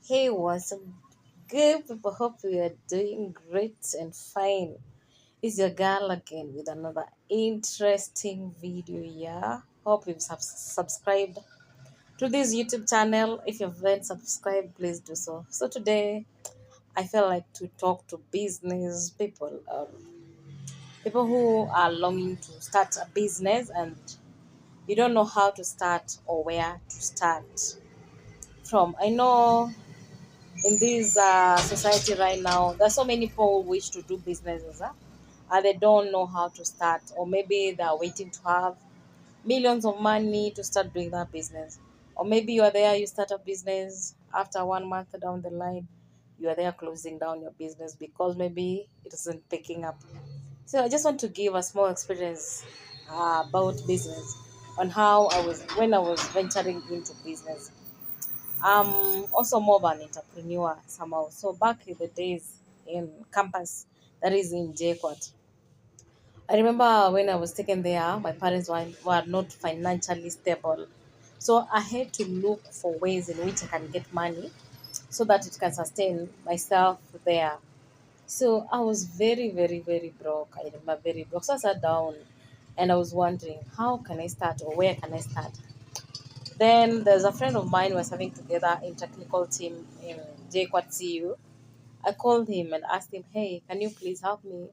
Hey, what's up, good people? Hope you are doing great and fine. It's your girl again with another interesting video. Yeah, hope you've subscribed to this YouTube channel. If you haven't subscribed, please do so. So today, I feel like to talk to business people, people who are longing to start a business and you don't know how to start or where to start from. I know in this society right now, there's so many people who wish to do businesses, and they don't know how to start, or maybe they are waiting to have millions of money to start doing that business, or maybe you are there, you start a business after 1 month down the line, you are there closing down your business because maybe it isn't picking up. So I just want to give a small experience about business on how I was when I was venturing into business. I'm also more of an entrepreneur somehow. So back in the days in campus, that is in JQuat. I remember when I was taken there, my parents were not financially stable. So I had to look for ways in which I can get money so that it can sustain myself there. So I was very, very, very broke. I remember very broke. So I sat down and I was wondering, how can I start or where can I start? Then there's a friend of mine who was having together in technical team in JQuat CU. I called him and asked him, hey, can you please help me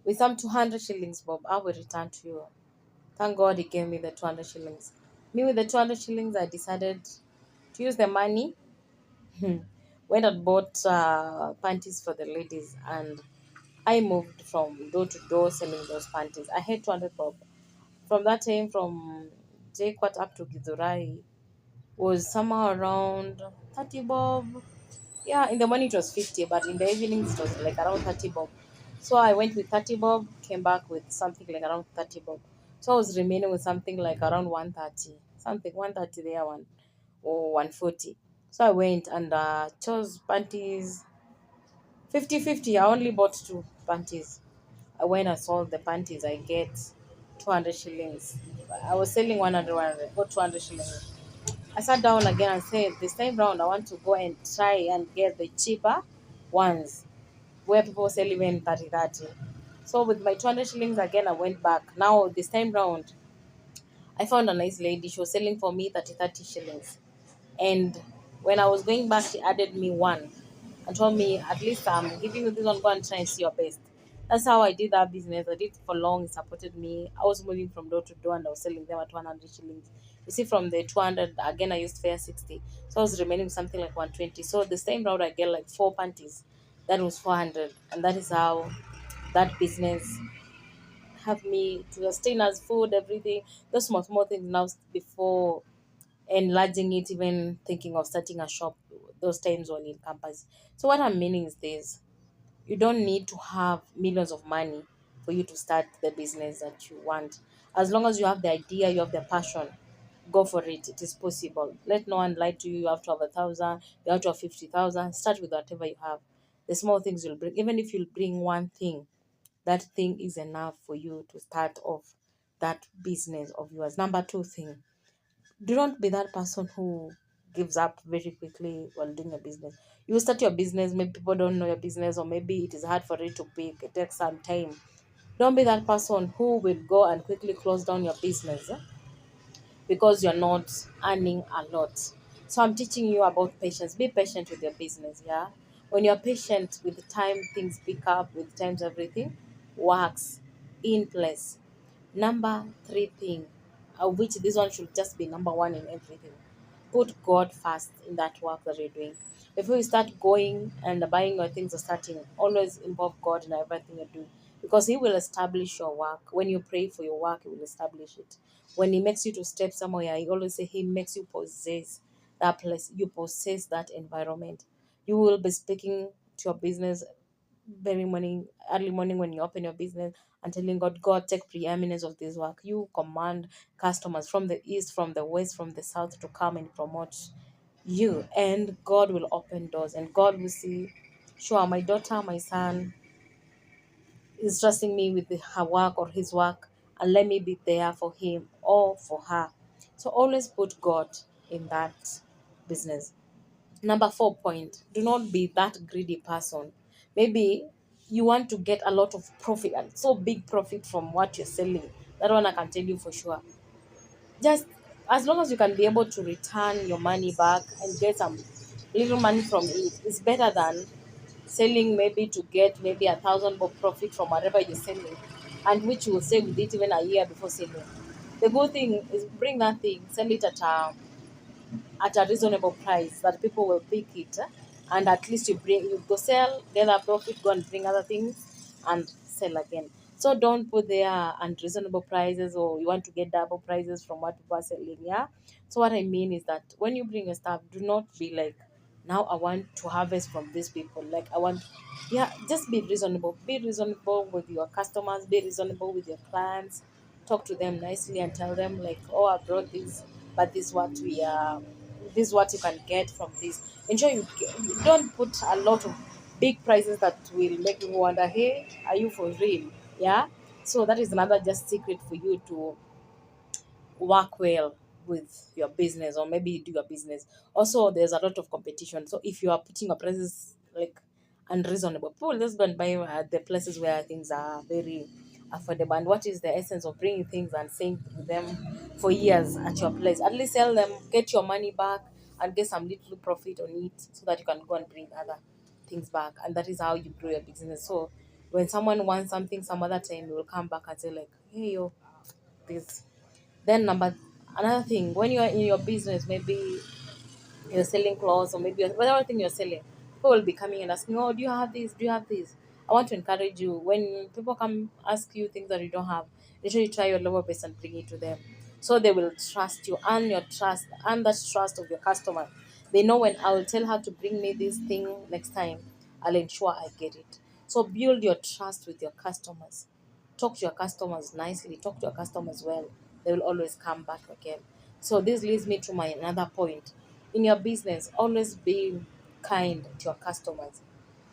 with some 200 shillings, Bob? I will return to you. Thank God he gave me the 200 shillings. Me with the 200 shillings, I decided to use the money. Went and bought panties for the ladies and I moved from door to door selling those panties. I had 200 Bob. From that time, from JQuat up to Githurai, was somehow around 30 bob. Yeah, in the morning it was 50, but in the evenings it was like around 30 bob. So I went with 30 bob, came back with something like around 30 bob. So I was remaining with something like around 130, something 130 there, one or 140. So I went and chose panties 50-50. I only bought two panties. When I sold the panties, I get 200 shillings. I was selling 100, got 200 shillings. I sat down again and said, this time round, I want to go and try and get the cheaper ones where people sell even 30. So with my 200 shillings again, I went back. Now, this time round, I found a nice lady. She was selling for me 30 shillings. And when I was going back, she added me one and told me, at least I'm giving you this one, go and try and see your best. That's how I did that business. I did it for long. It supported me. I was moving from door to door and I was selling them at 100 shillings. You see, from the 200, again, I used fare 60. So I was remaining with something like 120. So the same round, I get like four panties. That was 400. And that is how that business have me to sustain as food, everything. Those small, small things now before enlarging it, even thinking of starting a shop those times when in campus. So what I'm meaning is this: you don't need to have millions of money for you to start the business that you want. As long as you have the idea, you have the passion, go for it. It is possible. Let no one lie to you. You have to have 1,000, you have to have 50,000. Start with whatever you have. The small things you'll bring, even if you'll bring one thing, that thing is enough for you to start off that business of yours. Number two thing, do not be that person who gives up very quickly while doing a business. You start your business, maybe people don't know your business, or maybe it is hard for it to pick, it takes some time. Don't be that person who will go and quickly close down your business because you're not earning a lot. So I'm teaching you about patience. Be patient with your business, yeah? When you're patient with the time, things pick up, with times everything works in place. Number three thing, which this one should just be number one in everything. Put God first in that work that you're doing. Before you start going and buying your things or starting, always involve God in everything you do because He will establish your work. When you pray for your work, He will establish it. When He makes you to step somewhere, He always say He makes you possess that place. You possess that environment. You will be speaking to your business very morning, early morning when you open your business and telling God, God, take preeminence of this work. You command customers from the east, from the west, from the south to come and promote you. And God will open doors and God will see, sure, my daughter, my son is trusting me with her work or his work, and let me be there for him or for her. So always put God in that business. Number 4 point, do not be that greedy person. Maybe you want to get a lot of profit, and so big profit from what you're selling. That one I can tell you for sure. Just as long as you can be able to return your money back and get some little money from it, it's better than selling maybe to get maybe 1,000 more profit from whatever you're selling, and which you will save with it even a year before selling. The good thing is bring that thing, sell it at a reasonable price that people will pick it, and at least you go sell, get a profit, go and bring other things and sell again. So don't put there unreasonable prices, or you want to get double prices from what people are selling. Yeah. So what I mean is that when you bring your stuff, do not be like, now I want to harvest from these people. Like I want, yeah, just be reasonable. Be reasonable with your customers. Be reasonable with your clients. Talk to them nicely and tell them like, oh, I brought this, but this is what we are. This is what you can get from this. Ensure you don't put a lot of big prices that will make people wonder, hey, are you for real? Yeah. So that is another just secret for you to work well with your business, or maybe you do your business. Also, there's a lot of competition. So if you are putting your prices like unreasonable, people just go and buy at the places where things are very affordable. And what is the essence of bringing things and staying with them for years at your place? At least sell them, get your money back, and get some little profit on it, so that you can go and bring other things back. And that is how you grow your business. So when someone wants something some other time, you will come back and say like, hey yo, this. Then another thing, when you are in your business, maybe you're selling clothes, or maybe whatever thing you're selling, people will be coming and asking, oh, do you have this? Do you have this? I want to encourage you, when people come ask you things that you don't have, make sure you try your level best and bring it to them. So they will trust you, and your trust, and that trust of your customer. They know when I will tell her to bring me this thing next time, I'll ensure I get it. So build your trust with your customers. Talk to your customers nicely, talk to your customers well. They will always come back again. So this leads me to my another point. In your business, always be kind to your customers.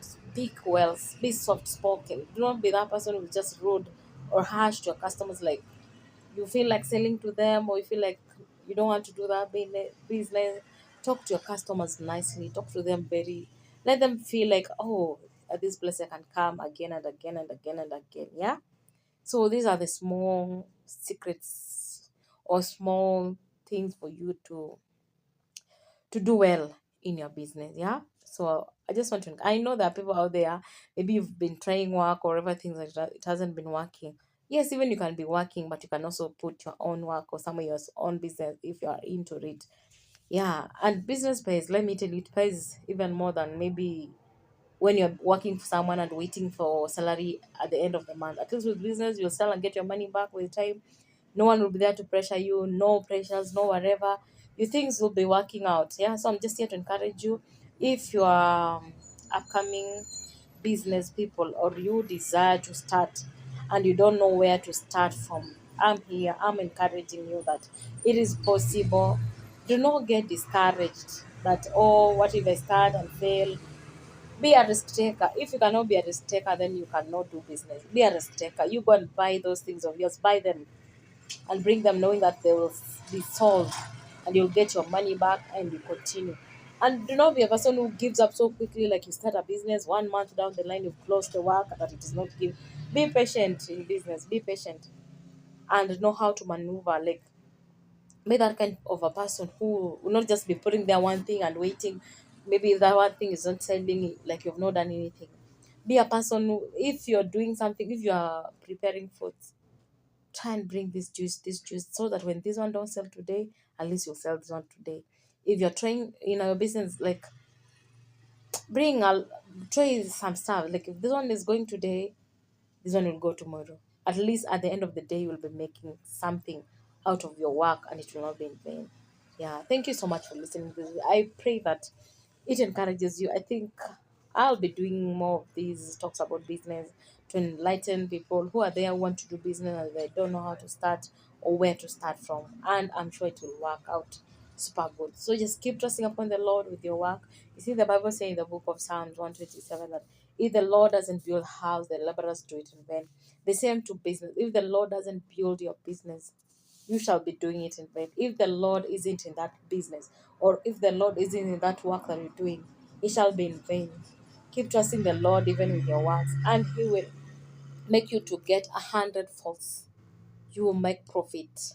Speak well, be soft spoken. Do not be that person who's just rude or harsh to your customers. Like you feel like selling to them, or you feel like you don't want to do that business. Talk to your customers nicely. Talk to them very. Let them feel like, oh, at this place I can come again and again and again and again. Yeah. So these are the small secrets or small things for you to do well in your business. Yeah. So I just want to, I know there are people out there, maybe you've been trying work or everything like that, it hasn't been working. Yes, even you can be working, but you can also put your own work or some of your own business if you are into it. Yeah. And business pays, let me tell you, it pays even more than maybe when you're working for someone and waiting for salary at the end of the month. At least with business, you'll sell and get your money back with time. No one will be there to pressure you, no pressures, no whatever. Your things will be working out. Yeah. So I'm just here to encourage you. If you are upcoming business people, or you desire to start and you don't know where to start from, I'm here. I'm encouraging you that it is possible. Do not get discouraged that, oh, what if I start and fail? Be a risk taker. If you cannot be a risk taker, then you cannot do business. Be a risk taker. You go and buy those things of yours, buy them and bring them knowing that they will be solved, and you'll get your money back and you continue. And do not be a person who gives up so quickly, like you start a business 1 month down the line, you've closed the work that it is not give. Be patient in business, be patient and know how to maneuver. Like be that kind of a person who will not just be putting there one thing and waiting. Maybe if that one thing is not selling, like you've not done anything. Be a person who, if you're doing something, if you are preparing foods, try and bring this juice, so that when this one don't sell today, at least you'll sell this one today. If you're trying, your business, like bring a try some stuff. Like if this one is going today, this one will go tomorrow. At least at the end of the day, you will be making something out of your work, and it will not be in vain. Yeah. Thank you so much for listening to this. I pray that it encourages you. I think I'll be doing more of these talks about business to enlighten people who are there, who want to do business, and they don't know how to start or where to start from. And I'm sure it will work out super good. So just keep trusting upon the Lord with your work. You see, the Bible says in the book of Psalms 127 that if the Lord doesn't build a house, the laborers do it in vain. The same to business. If the Lord doesn't build your business, you shall be doing it in vain. If the Lord isn't in that business, or if the Lord isn't in that work that you're doing, it shall be in vain. Keep trusting the Lord even with your works, and He will make you to get 100 fold. You will make profit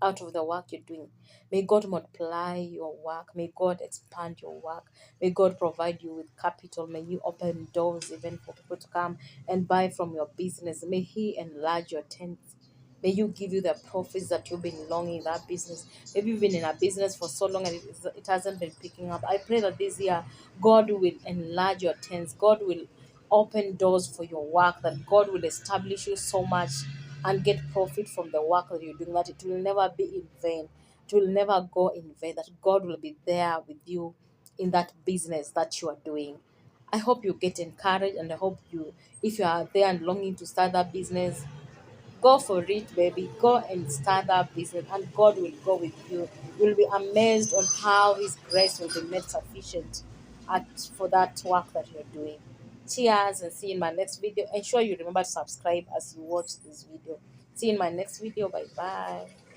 out of the work you're doing. May God multiply your work. May God expand your work. May God provide you with capital. May you open doors even for people to come and buy from your business. May He enlarge your tents. May you give you the profits that you've been longing in that business. Maybe you've been in a business for so long and it hasn't been picking up. I pray that this year God will enlarge your tents. God will open doors for your work, that God will establish you so much and get profit from the work that you're doing, that it will never be in vain. It will never go in vain, that God will be there with you in that business that you are doing. I hope you get encouraged, and I hope you, if you are there and longing to start that business, go for it, baby. Go and start that business, and God will go with you. You'll be amazed on how His grace will be made sufficient for that work that you're doing. Cheers, and see you in my next video. Ensure you remember to subscribe as you watch this video. See you in my next video. Bye bye.